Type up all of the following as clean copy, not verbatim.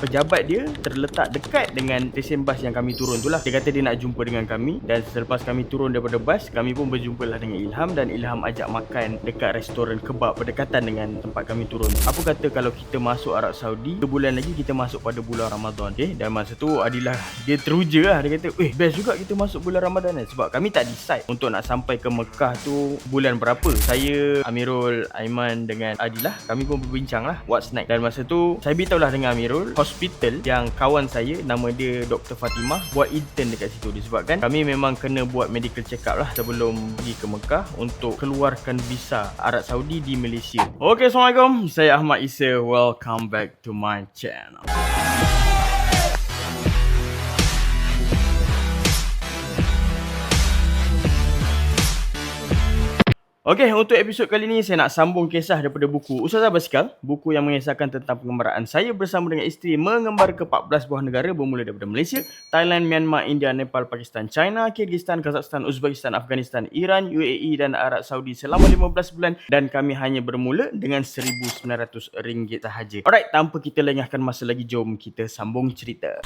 Pejabat dia terletak dekat dengan stesen bas yang kami turun tu lah. Dia kata dia nak jumpa dengan kami, dan selepas kami turun daripada bas, kami pun berjumpa lah dengan Ilham, dan Ilham ajak makan dekat restoran kebab berdekatan dengan tempat kami turun. Apa kata kalau kita masuk Arab Saudi 2 bulan lagi kita masuk pada bulan Ramadan. Dan masa tu Adilah dia teruja lah. Dia kata best juga kita masuk bulan Ramadan kan. Sebab kami tak decide untuk nak sampai ke Mekah tu bulan berapa. Saya, Amirul, Aiman dengan Adilah, kami pun berbincang lah what's next. Dan masa tu saya beritahu lah dengan Amirul, hospital yang kawan saya nama dia Dr. Fatimah buat intern dekat situ. Disebabkan kami memang kena buat medical check up lah sebelum pergi ke Mekah untuk keluarkan visa Arab Saudi di Malaysia. Okay, Assalamualaikum. Saya Ahmad Isa. Welcome back to my channel. Okey, untuk episod kali ni saya nak sambung kisah daripada buku Ustazah Basikal, buku yang mengisahkan tentang pengembaraan saya bersama dengan isteri mengembar ke 14 buah negara bermula daripada Malaysia, Thailand, Myanmar, India, Nepal, Pakistan, China, Kyrgyzstan, Kazakhstan, Uzbekistan, Afghanistan, Iran, UAE dan Arab Saudi selama 15 bulan, dan kami hanya bermula dengan RM1,900 sahaja. Alright, tanpa kita lengahkan masa lagi, jom kita sambung cerita.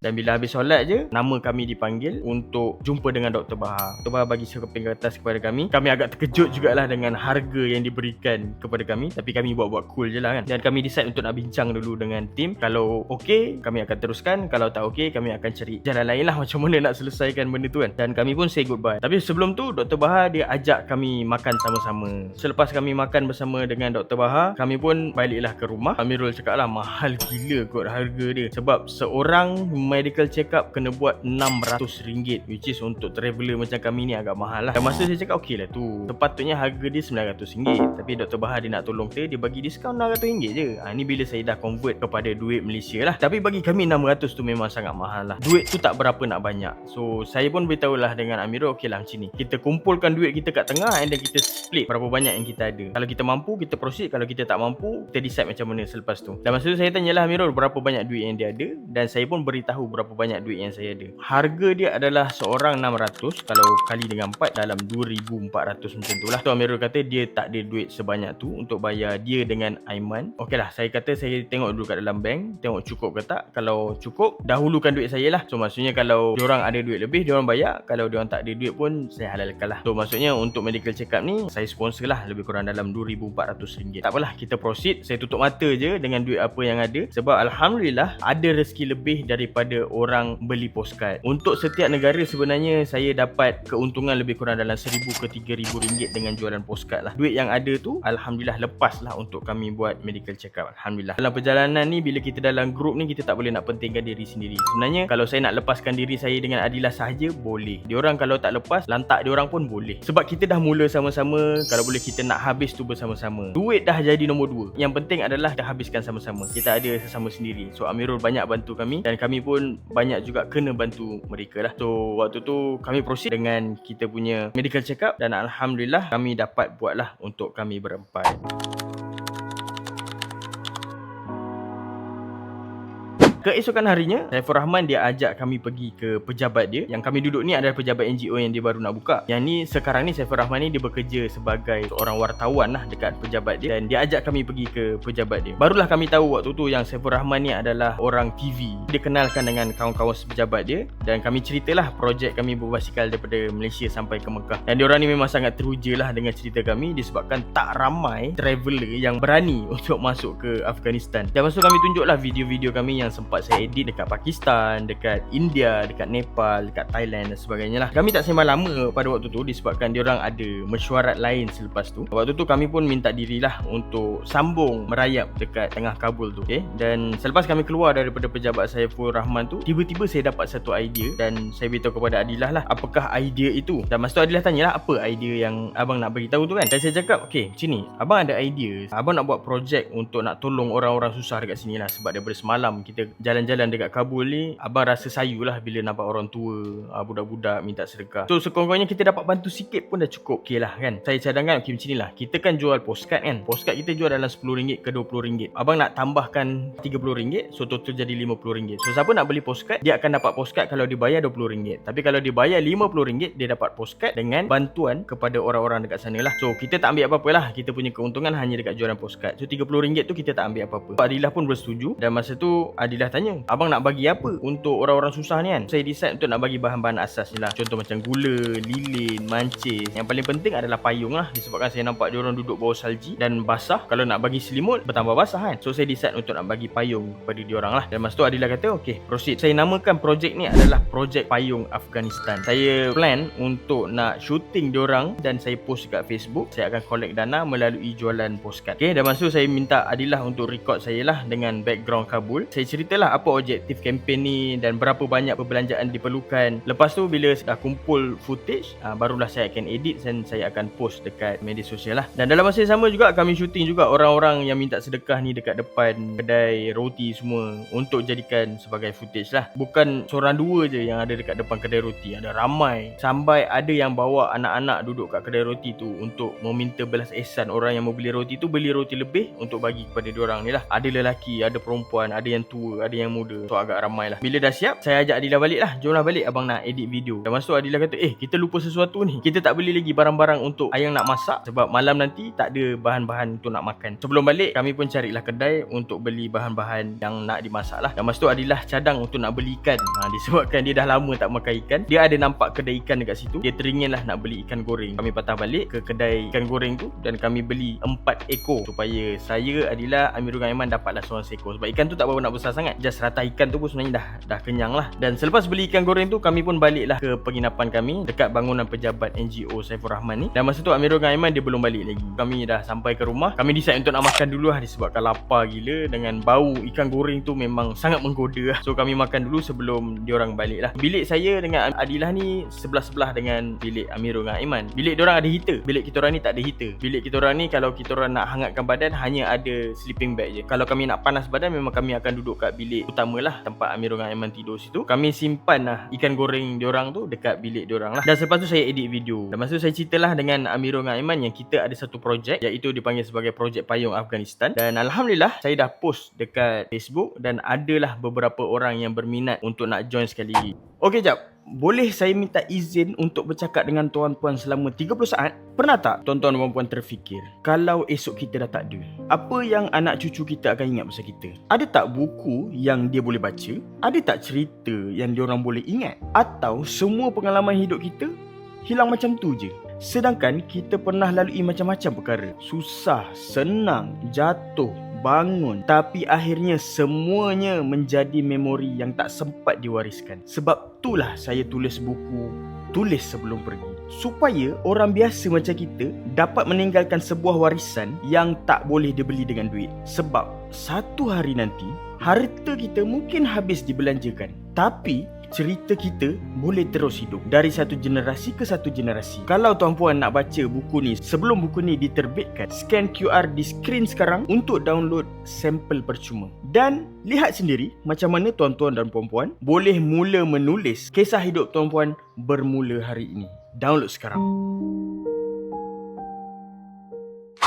Dan bila habis solat je, nama kami dipanggil untuk jumpa dengan Dr. Bahar. Dr. Bahar bagi sekeping kertas kepada kami. Kami agak terkejut jugalah dengan harga yang diberikan kepada kami. Tapi kami buat-buat cool je lah kan. Dan kami decide untuk nak bincang dulu dengan tim. Kalau okey, kami akan teruskan. Kalau tak okey, kami akan cari jalan lain lah macam mana nak selesaikan benda tu kan. Dan kami pun say goodbye. Tapi sebelum tu, Dr. Bahar dia ajak kami makan sama-sama. Selepas kami makan bersama dengan Dr. Bahar, kami pun baliklah ke rumah. Amirul cakap lah, mahal gila kot harga dia. Sebab seorang medical check up kena buat RM600, which is untuk traveller macam kami ni agak mahal lah. Dan masa saya cakap okey lah tu, sepatutnya harga dia RM900. Tapi Dr. Bahar dia nak tolong kita, dia bagi diskaun RM600 je. Ni bila saya dah convert kepada duit Malaysia lah. Tapi bagi kami RM600 tu memang sangat mahal lah. Duit tu tak berapa nak banyak. So saya pun beritahu lah dengan Amirul, okey lah macam ni, kita kumpulkan duit kita kat tengah, and then kita split berapa banyak yang kita ada. Kalau kita mampu, kita proceed. Kalau kita tak mampu, kita decide macam mana selepas tu. Dan masa tu saya tanyalah Amirul berapa banyak duit yang dia ada, dan saya pun beritahu berapa banyak duit yang saya ada. Harga dia adalah seorang 600, kalau kali dengan 4 dalam 2400 macam tu lah. So Amirul kata dia tak ada duit sebanyak tu untuk bayar dia dengan Aiman. Okey lah, saya kata saya tengok dulu kat dalam bank, tengok cukup ke tak. Kalau cukup, dahulukan duit saya lah. So maksudnya kalau diorang ada duit lebih, diorang bayar. Kalau diorang tak ada duit pun, saya halalkan lah. So maksudnya untuk medical check up ni, saya sponsor lah lebih kurang dalam RM2,400. Tak apalah, kita proceed. Saya tutup mata je dengan duit apa yang ada. Sebab Alhamdulillah ada rezeki lebih daripada orang beli postcard. Untuk setiap negara sebenarnya saya dapat keuntungan lebih kurang dalam RM1,000 ke RM3,000 dengan jualan postcard lah. Duit yang ada tu Alhamdulillah lepas lah untuk kami buat medical check up. Alhamdulillah. Dalam perjalanan ni, bila kita dalam group ni, kita tak boleh nak pentingkan diri sendiri. Sebenarnya kalau saya nak lepaskan diri saya dengan Adilah sahaja, boleh. Diorang kalau tak lepas, lantak diorang pun boleh. Sebab kita dah mula sama-sama. Kalau boleh kita nak habis tu bersama-sama. Duit dah jadi nombor 2. Yang penting adalah kita habiskan sama-sama. Kita ada sesama sendiri. So Amirul banyak bantu kami, dan kami pun banyak juga kena bantu mereka lah. So waktu tu kami proceed dengan kita punya medical check up, dan Alhamdulillah kami dapat buat lah untuk kami berempat. Keesokan harinya, Saiful Rahman dia ajak kami pergi ke pejabat dia. Yang kami duduk ni adalah pejabat NGO yang dia baru nak buka. Yang ni sekarang ni Saiful Rahman ni dia bekerja sebagai seorang wartawan lah dekat pejabat dia, dan dia ajak kami pergi ke pejabat dia. Barulah kami tahu waktu tu yang Saiful Rahman ni adalah orang TV. Dia kenalkan dengan kawan-kawan sepejabat dia, dan kami ceritalah projek kami berbasikal daripada Malaysia sampai ke Mekah. Dan diorang ni memang sangat teruja lah dengan cerita kami, disebabkan tak ramai traveller yang berani untuk masuk ke Afghanistan. Dan masa tu kami tunjuklah video-video kami yang sempat saya edit dekat Pakistan, dekat India, dekat Nepal, dekat Thailand dan sebagainya lah. Kami tak sembang lama pada waktu tu disebabkan diorang ada mesyuarat lain selepas tu. Waktu tu kami pun minta dirilah untuk sambung merayap dekat tengah Kabul tu. Dan selepas kami keluar daripada pejabat Saiful Rahman tu, tiba-tiba saya dapat satu idea, dan saya beritahu kepada Adilah lah apakah idea itu. Dan masa tu Adilah tanyalah apa idea yang abang nak beritahu tu kan. Dan saya cakap, okey macam ni, abang ada idea, abang nak buat projek untuk nak tolong orang-orang susah dekat sini lah. Sebab daripada semalam kita jalan-jalan dekat Kabul ni, abang rasa sayu lah bila nampak orang tua, budak-budak minta sedekah. So sekurang-kurangnya kita dapat bantu sikit pun dah cukup. Okay lah kan. Saya cadangkan macam ni lah. Kita kan jual postcard kan. Postcard kita jual dalam RM10 ke RM20. Abang nak tambahkan RM30, so total jadi RM50. So siapa nak beli postcard, dia akan dapat postcard kalau dibayar RM20. Tapi kalau dibayar RM50, dia dapat postcard dengan bantuan kepada orang-orang dekat sana lah. So kita tak ambil apa-apa lah. Kita punya keuntungan hanya dekat jualan postcard. So RM30 tu kita tak ambil apa-apa. Adilah pun bersetuju. Dan masa tu Adilah tanya, abang nak bagi apa untuk orang-orang susah ni kan? Saya decide untuk nak bagi bahan-bahan asas ni lah. Contoh macam gula, lilin, mancis. Yang paling penting adalah payung lah. Disebabkan saya nampak diorang duduk bawah salji dan basah. Kalau nak bagi selimut, bertambah basah kan. So saya decide untuk nak bagi payung kepada diorang lah. Dan masa tu Adilah kata, okay, proceed. Saya namakan projek ni adalah projek payung Afghanistan. Saya plan untuk nak shooting diorang dan saya post dekat Facebook. Saya akan collect dana melalui jualan postcard. Okay, dan masa tu saya minta Adilah untuk record saya lah dengan background Kabul. Saya ceritalah apa objektif kempen ni dan berapa banyak perbelanjaan diperlukan. Lepas tu bila dah kumpul footage, barulah saya akan edit dan saya akan post dekat media sosial lah. Dan dalam masa yang sama juga kami shooting juga orang-orang yang minta sedekah ni dekat depan kedai roti semua untuk jadikan sebagai footage lah. Bukan seorang dua je yang ada dekat depan kedai roti, ada ramai. Sampai ada yang bawa anak-anak duduk kat kedai roti tu untuk meminta belas ihsan orang yang mau beli roti tu, beli roti lebih untuk bagi kepada diorang ni lah. Ada lelaki, ada perempuan, ada yang tua, ada yang muda. So agak ramai lah. Bila dah siap, saya ajak Adilah balik lah. Jomlah balik, abang nak edit video. Dan masa tu Adilah kata, kita lupa sesuatu ni. Kita tak beli lagi barang-barang untuk ayang nak masak sebab malam nanti tak ada bahan-bahan untuk nak makan. Sebelum balik, kami pun carilah kedai untuk beli bahan-bahan yang nak dimasak lah. Dan masa tu Adilah cadang untuk nak beli ikan. Disebabkan dia dah lama tak makan ikan. Dia ada nampak kedai ikan dekat situ. Dia teringin lah nak beli ikan goreng. Kami patah balik ke kedai ikan goreng tu dan kami beli 4 ekor supaya saya, Adilah, Amirul dengan Aiman dapatlah seorang seekor. Sebab ikan tu tak berapa nak besar sangat. Just rata ikan tu pun sebenarnya dah kenyang lah. Dan selepas beli ikan goreng tu, kami pun baliklah ke penginapan kami dekat bangunan pejabat NGO Saiful Rahman ni. Dan masa tu Amirul dengan Aiman dia belum balik lagi. Kami dah sampai ke rumah. Kami decide untuk nak makan dulu lah disebabkan lapar gila. Dengan bau ikan goreng tu memang sangat menggoda lah. So kami makan dulu sebelum diorang balik lah. Bilik saya dengan Adilah ni sebelah-sebelah dengan bilik Amirul dengan Aiman. Bilik diorang ada heater. Bilik kita orang ni tak ada heater. Bilik kita orang ni kalau kita orang nak hangatkan badan hanya ada sleeping bag je. Kalau kami nak panas badan memang kami akan duduk kat bilik utama lah, tempat Amirul dengan Aiman tidur situ. Kami simpan lah ikan goreng diorang tu dekat bilik diorang lah. Dan selepas tu saya edit video. Dan masa tu saya ceritalah dengan Amirul dengan Aiman yang kita ada satu projek iaitu dipanggil sebagai projek payung Afghanistan. Dan Alhamdulillah saya dah post dekat Facebook dan adalah beberapa orang yang berminat untuk nak join sekali. Okey jap. Boleh saya minta izin untuk bercakap dengan tuan-puan selama 30 saat? Pernah tak tuan-tuan dan puan-puan terfikir, kalau esok kita dah tak ada, apa yang anak cucu kita akan ingat pasal kita? Ada tak buku yang dia boleh baca? Ada tak cerita yang diorang boleh ingat? Atau semua pengalaman hidup kita hilang macam tu je? Sedangkan kita pernah lalui macam-macam perkara. Susah, senang, jatuh, bangun. Tapi akhirnya semuanya menjadi memori yang tak sempat diwariskan. Sebab itulah saya tulis buku Tulis Sebelum Pergi. Supaya orang biasa macam kita dapat meninggalkan sebuah warisan yang tak boleh dibeli dengan duit. Sebab satu hari nanti harta kita mungkin habis dibelanjakan, tapi cerita kita boleh terus hidup dari satu generasi ke satu generasi. Kalau tuan-puan nak baca buku ni sebelum buku ni diterbitkan, scan QR di skrin sekarang untuk download sampel percuma. Dan lihat sendiri macam mana tuan-tuan dan puan-puan boleh mula menulis kisah hidup tuan-puan bermula hari ini. Download sekarang.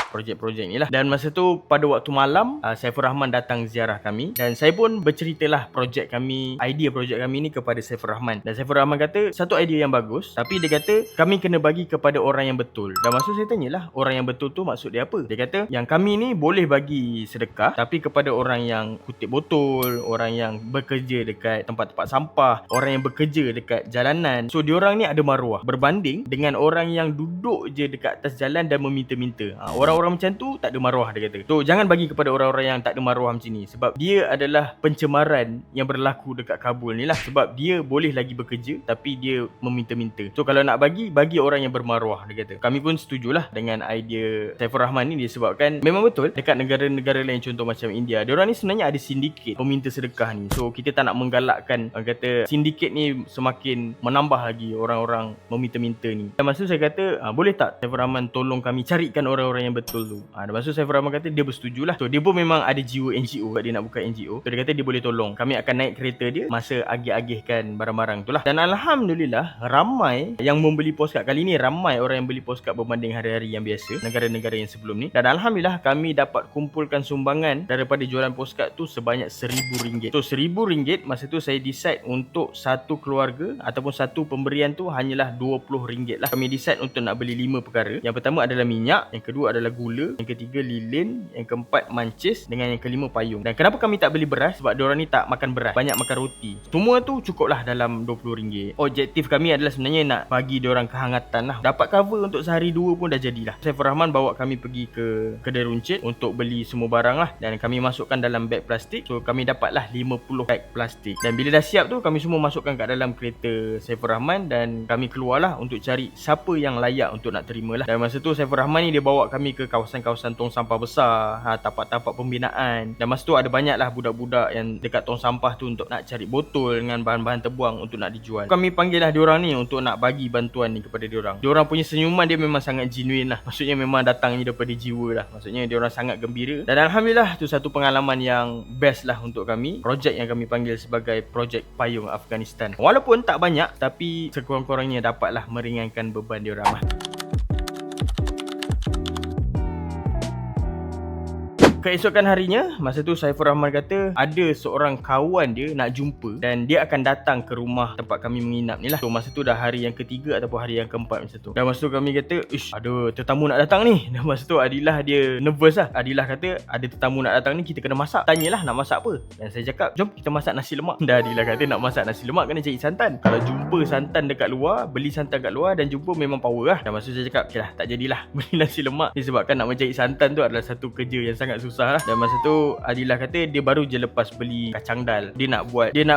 Projek-projek ni lah. Dan masa tu pada waktu malam Saiful Rahman datang ziarah kami dan saya pun berceritalah projek kami, idea projek kami ni kepada Saiful Rahman. Dan Saiful Rahman kata satu idea yang bagus, tapi dia kata kami kena bagi kepada orang yang betul. Dan masa saya tanyalah orang yang betul tu maksud dia apa? Dia kata yang kami ni boleh bagi sedekah tapi kepada orang yang kutip botol, orang yang bekerja dekat tempat-tempat sampah, orang yang bekerja dekat jalanan. So diorang ni ada maruah berbanding dengan orang yang duduk je dekat atas jalan dan meminta-minta. Orang-orang macam tu tak ada maruah, dia kata. So jangan bagi kepada orang-orang yang tak ada maruah macam ni, sebab dia adalah pencemaran yang berlaku dekat Kabul ni lah. Sebab dia boleh lagi bekerja tapi dia meminta-minta. So kalau nak bagi orang yang bermaruah, dia kata. Kami pun setujulah dengan idea Saiful Rahman ni disebabkan memang betul dekat negara-negara lain contoh macam India, diorang ni sebenarnya ada sindiket peminta sedekah ni. So kita tak nak menggalakkan, kata sindiket ni semakin menambah lagi orang-orang meminta-minta ni. Dan masa tu saya kata boleh tak Saiful Rahman tolong kami carikan orang-orang yang betul betul tu. Lepas tu Saiful Rahman kata dia bersetuju lah. So dia pun memang ada jiwa NGO, dia nak buka NGO. So dia kata dia boleh tolong. Kami akan naik kereta dia masa agih-agihkan barang-barang tu lah. Dan Alhamdulillah ramai yang membeli postcard. Kali ni ramai orang yang beli postcard berbanding hari-hari yang biasa, negara-negara yang sebelum ni. Dan Alhamdulillah kami dapat kumpulkan sumbangan daripada jualan postcard tu sebanyak RM1,000. So RM1,000 masa tu saya decide untuk satu keluarga ataupun satu pemberian tu hanyalah RM20 lah. Kami decide untuk nak beli 5 perkara. Yang pertama adalah minyak, yang kedua adalah gula, yang ketiga lilin, yang keempat mancis, dengan yang kelima payung. Dan kenapa kami tak beli beras? Sebab diorang ni tak makan beras, banyak makan roti. Semua tu cukup lah dalam RM20. Objektif kami adalah sebenarnya nak bagi diorang kehangatan lah. Dapat cover untuk sehari dua pun dah jadilah. Saiful Rahman bawa kami pergi ke kedai runcit untuk beli semua barang lah. Dan kami masukkan dalam beg plastik. So kami dapatlah 50 beg plastik. Dan bila dah siap tu, kami semua masukkan kat dalam kereta Saiful Rahman dan kami keluarlah untuk cari siapa yang layak untuk nak terima lah. Dan masa tu Saiful Rahman ni dia bawa kami ke kawasan-kawasan tong sampah besar, tapak-tapak pembinaan. Dan masa tu ada banyak lah budak-budak yang dekat tong sampah tu untuk nak cari botol dengan bahan-bahan terbuang untuk nak dijual. Kami panggil lah diorang ni untuk nak bagi bantuan ni kepada diorang. Diorang punya senyuman dia memang sangat genuine lah. Maksudnya memang datangnya daripada jiwa lah. Maksudnya diorang sangat gembira. Dan Alhamdulillah tu satu pengalaman yang best lah untuk kami. Projek yang kami panggil sebagai projek Payung Afghanistan. Walaupun tak banyak, tapi sekurang-kurangnya dapatlah meringankan beban diorang lah. Keesokan harinya, masa tu Saiful Rahman kata ada seorang kawan dia nak jumpa dan dia akan datang ke rumah tempat kami menginap ni lah. So masa tu dah hari yang ketiga ataupun hari yang keempat masa tu. Dan masa tu kami kata, ish, ada tetamu nak datang ni. Dan masa tu Adilah dia nervous lah. Adilah kata ada tetamu nak datang ni, kita kena masak. Tanyalah nak masak apa. Dan saya cakap, jom kita masak nasi lemak. Dan Adilah kata nak masak nasi lemak kena cari santan. Kalau jumpa santan dekat luar, beli santan kat luar dan jumpa memang power lah. Dan masa tu saya cakap, okay lah, tak jadilah beli nasi lemak. Disebabkan nak mencari santan tu adalah satu kerja yang sangat susah lah. Dan masa tu Adilah kata dia baru je lepas beli kacang dal. Dia nak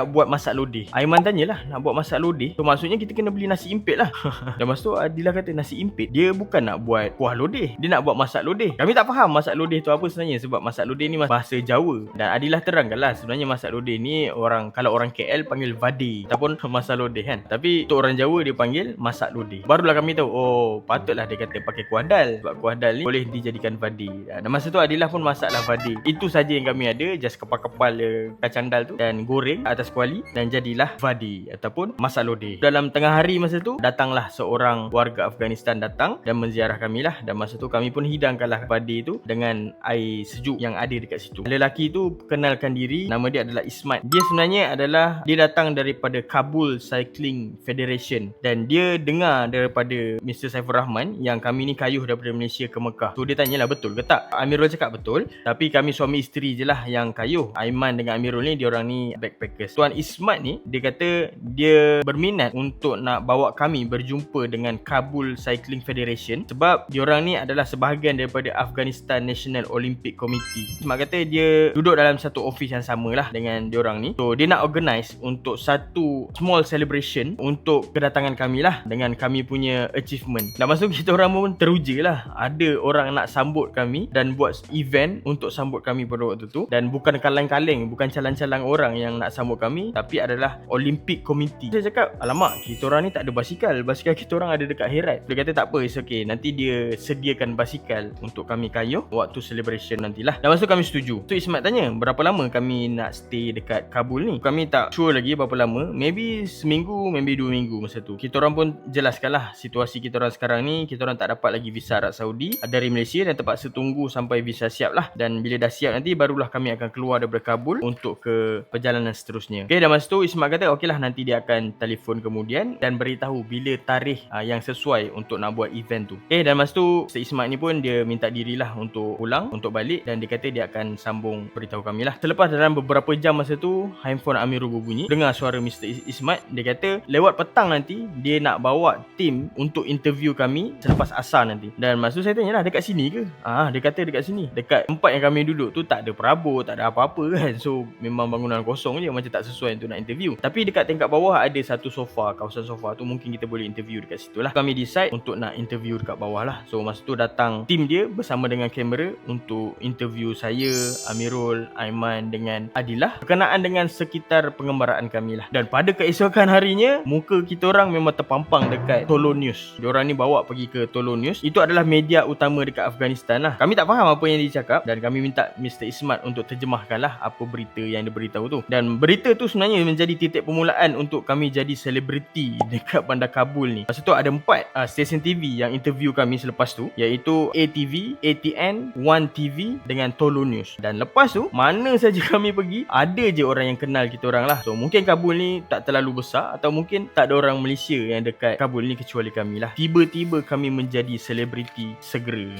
buat masak lodeh. Aiman tanyalah, nak buat masak lodeh? So maksudnya kita kena beli nasi impit lah. Dan masa tu Adilah kata nasi impit, dia bukan nak buat kuah lodeh, dia nak buat masak lodeh. Kami tak faham masak lodeh tu apa sebenarnya, sebab masak lodeh ni bahasa Jawa. Dan Adilah terangkan lah sebenarnya masak lodeh ni kalau orang KL panggil vade ataupun masak lodeh kan. Tapi untuk orang Jawa dia panggil masak lodeh. Barulah kami tahu, oh patutlah dia kata pakai kuah dal, sebab kuah dal ni boleh dijadikan vade. Dan masa tu Adilah pun masaklah vade. Itu saja yang kami ada, just kepal-kepal kacang dal tu dan goreng atas kuali dan jadilah vade ataupun masak lodeh. Dalam tengah hari masa tu datanglah seorang warga Afghanistan datang dan menziarah kami lah. Dan masa tu kami pun hidangkanlah vade tu dengan air sejuk yang ada dekat situ. Lelaki tu kenalkan diri, nama dia adalah Ismat. Dia sebenarnya dia datang daripada Kabul Cycling Federation dan dia dengar daripada Mr. Saiful Rahman yang kami ni kayuh daripada Malaysia ke Mekah. So dia tanyalah betul ke tak. Amirul cakap betul, tapi kami suami isteri je lah yang kayuh. Aiman dengan Amirul ni diorang ni backpackers. Tuan Ismat ni dia kata dia berminat untuk nak bawa kami berjumpa dengan Kabul Cycling Federation sebab diorang ni adalah sebahagian daripada Afghanistan National Olympic Committee. Ismat kata dia duduk dalam satu office yang sama lah dengan diorang ni. So dia nak organize untuk satu small celebration untuk kedatangan kami lah dengan kami punya achievement. Dan masa tu kita orang pun teruja lah. Ada orang nak sambut kami dan buat event untuk sambut kami pada waktu tu. Dan bukan kaleng-kaleng, bukan calang-calang orang yang nak sambut kami, tapi adalah Olympic Committee. Saya cakap, alamak, kita orang ni tak ada basikal. Basikal kita orang ada dekat Herat. Dia kata tak apa, it's okay, nanti dia sediakan basikal untuk kami kayuh waktu celebration nantilah. Dan masa tu kami setuju. So Ismat tanya, berapa lama kami nak stay dekat Kabul ni? Kami tak sure lagi berapa lama. Maybe seminggu, maybe 2 minggu masa tu. Kita orang pun jelaskan lah situasi kita orang sekarang ni. Kita orang tak dapat lagi visa Arab Saudi dari Malaysia dan terpaksa tunggu sampai visa siap lah. Dan bila dah siap nanti barulah kami akan keluar daripada Kabul untuk ke perjalanan seterusnya. Okay, dan masa tu Ismat kata okey lah, nanti dia akan telefon kemudian dan beritahu bila tarikh yang sesuai untuk nak buat event tu. Okay, dan masa tu Mr. Ismat ni pun dia minta dirilah untuk pulang, untuk balik, dan dia kata dia akan sambung beritahu kami lah. Selepas dalam beberapa jam masa tu, handphone Amirul berbunyi. Dengar suara Mr. Ismat. Dia kata lewat petang nanti dia nak bawa tim untuk interview kami selepas asar nanti. Dan masa tu saya tanya lah, dekat sini ke? Dia kata dekat sini, dekat tempat tempat yang kami duduk tu tak ada perabot, tak ada apa-apa kan. So memang bangunan kosong je, macam tak sesuai untuk nak interview. Tapi dekat tingkat bawah ada satu sofa, kawasan sofa tu mungkin kita boleh interview dekat situ lah. Kami decide untuk nak interview dekat bawah lah. So masa tu datang tim dia bersama dengan kamera untuk interview saya, Amirul, Aiman dengan Adilah berkenaan dengan sekitar pengembaraan kami lah. Dan pada keesokan harinya, muka kita orang memang terpampang dekat Tolo News. Diorang ni bawa pergi ke Tolo News. Itu adalah media utama dekat Afghanistan lah. Kami tak faham apa yang dia cakap dan kami minta Mr. Ismat untuk terjemahkan lah apa berita yang dia beritahu tu. Dan berita tu sebenarnya menjadi titik permulaan untuk kami jadi selebriti dekat bandar Kabul ni. Masa tu ada 4 stesen TV yang interview kami selepas tu, iaitu ATV, ATN, One TV dengan Tolo News. Dan lepas tu, mana saja kami pergi, ada je orang yang kenal kita orang lah. So mungkin Kabul ni tak terlalu besar, atau mungkin tak ada orang Malaysia yang dekat Kabul ni kecuali kami lah. Tiba-tiba kami menjadi selebriti segera.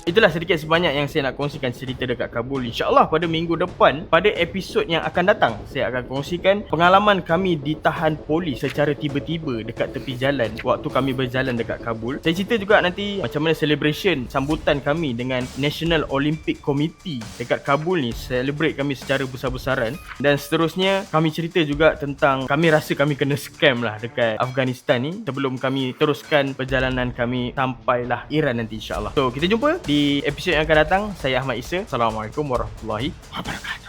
Itulah sedikit sebanyak yang saya nak kongsikan cerita dekat Kabul. InsyaAllah pada minggu depan, pada episod yang akan datang, saya akan kongsikan pengalaman kami ditahan polis secara tiba-tiba dekat tepi jalan waktu kami berjalan dekat Kabul. Saya cerita juga nanti macam mana celebration sambutan kami dengan National Olympic Committee dekat Kabul ni, celebrate kami secara besar-besaran. Dan seterusnya kami cerita juga tentang kami rasa kami kena scam lah dekat Afghanistan ni sebelum kami teruskan perjalanan kami sampailah Iran nanti, insyaAllah. So kita jumpa di episod yang akan datang. Saya Ahmad Isa. Assalamualaikum warahmatullahi wabarakatuh.